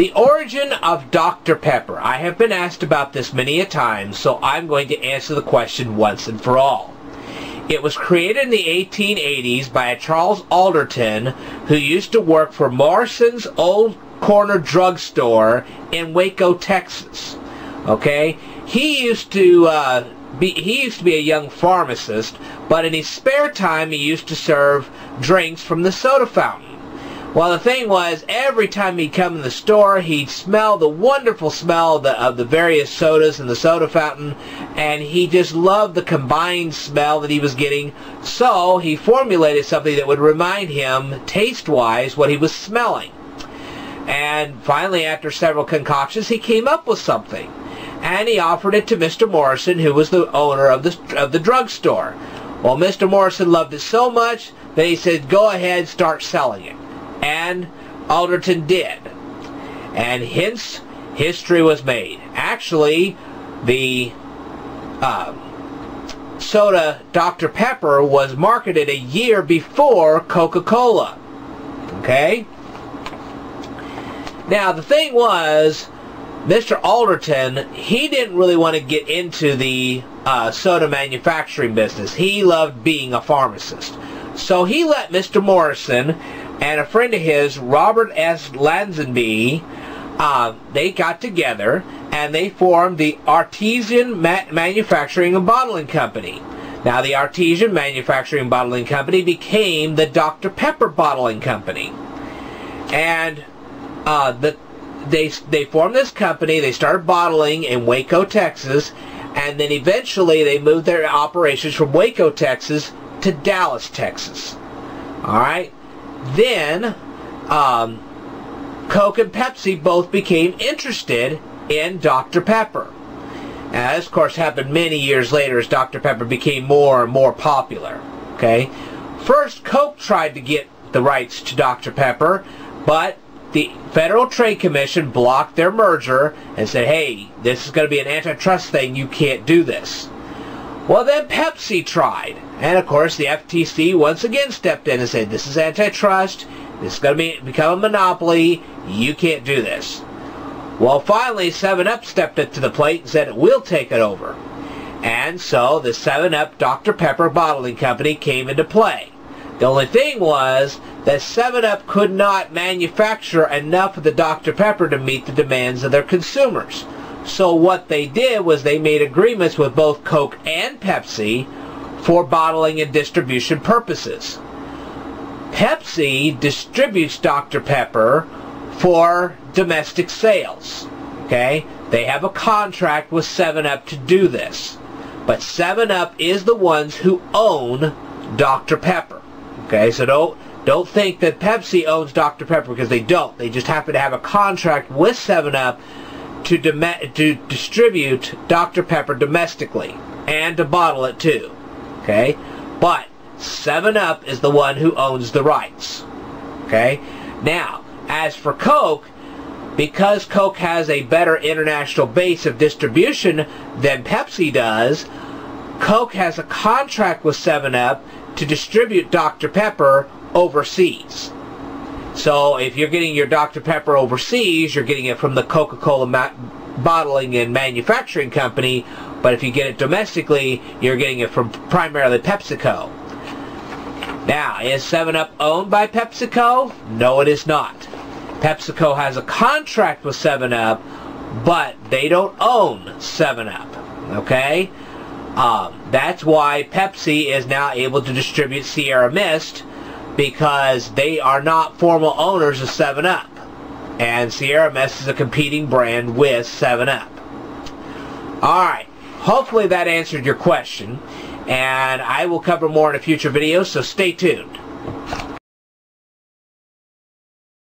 The origin of Dr. Pepper. I have been asked about this many a time, so I'm going to answer the question once and for all. It was created in the 1880s by a Charles Alderton who used to work for Morrison's Old Corner Drugstore in Waco, Texas. Okay? He used to be a young pharmacist, but in his spare time he used to serve drinks from the soda fountain. Well, the thing was, every time he'd come in the store, he'd smell the wonderful smell of the various sodas in the soda fountain, and he just loved the combined smell that he was getting, so he formulated something that would remind him, taste-wise, what he was smelling. And finally, after several concoctions, he came up with something, and he offered it to Mr. Morrison, who was the owner of the drugstore. Well, Mr. Morrison loved it so much that he said, go ahead, start selling it. And Alderton did. And hence, history was made. Actually, the soda Dr. Pepper was marketed a year before Coca-Cola. Okay? Now, the thing was, Mr. Alderton, he didn't really want to get into the soda manufacturing business. He loved being a pharmacist. So he let Mr. Morrison and a friend of his, Robert S. Lazenby, they got together and they formed the Artesian Manufacturing and Bottling Company. Now, the Artesian Manufacturing and Bottling Company became the Dr. Pepper Bottling Company. And they formed this company, they started bottling in Waco, Texas, and then eventually they moved their operations from Waco, Texas to Dallas, Texas. Alright? Then, Coke and Pepsi both became interested in Dr. Pepper. Now, this, of course, happened many years later as Dr. Pepper became more and more popular. Okay? First, Coke tried to get the rights to Dr. Pepper, but the Federal Trade Commission blocked their merger and said, hey, this is going to be an antitrust thing, you can't do this. Well, then Pepsi tried. And, of course, the FTC once again stepped in and said, this is antitrust, this is going to become a monopoly, you can't do this. Well, finally, 7-Up stepped up to the plate and said, we'll take it over. And so the 7-Up Dr. Pepper Bottling Company came into play. The only thing was that 7-Up could not manufacture enough of the Dr. Pepper to meet the demands of their consumers. So what they did was they made agreements with both Coke and Pepsi for bottling and distribution purposes. Pepsi distributes Dr. Pepper for domestic sales. Okay? They have a contract with 7-Up to do this. But 7-Up is the ones who own Dr. Pepper. Okay? So don't think that Pepsi owns Dr. Pepper, because they don't. They just happen to have a contract with 7-Up to distribute Dr. Pepper domestically and to bottle it too. Okay? But 7-Up is the one who owns the rights. Okay? Now, as for Coke, because Coke has a better international base of distribution than Pepsi does, Coke has a contract with 7-Up to distribute Dr. Pepper overseas. So if you're getting your Dr. Pepper overseas, you're getting it from the Coca-Cola Bottling and Manufacturing Company, but if you get it domestically, you're getting it from primarily PepsiCo. Now, is 7-Up owned by PepsiCo? No, it is not. PepsiCo has a contract with 7-Up, but they don't own 7-Up. Okay? That's why Pepsi is now able to distribute Sierra Mist, because they are not formal owners of 7-Up. And Sierra Mist is a competing brand with 7-Up. Alright, hopefully that answered your question. And I will cover more in a future video, so stay tuned.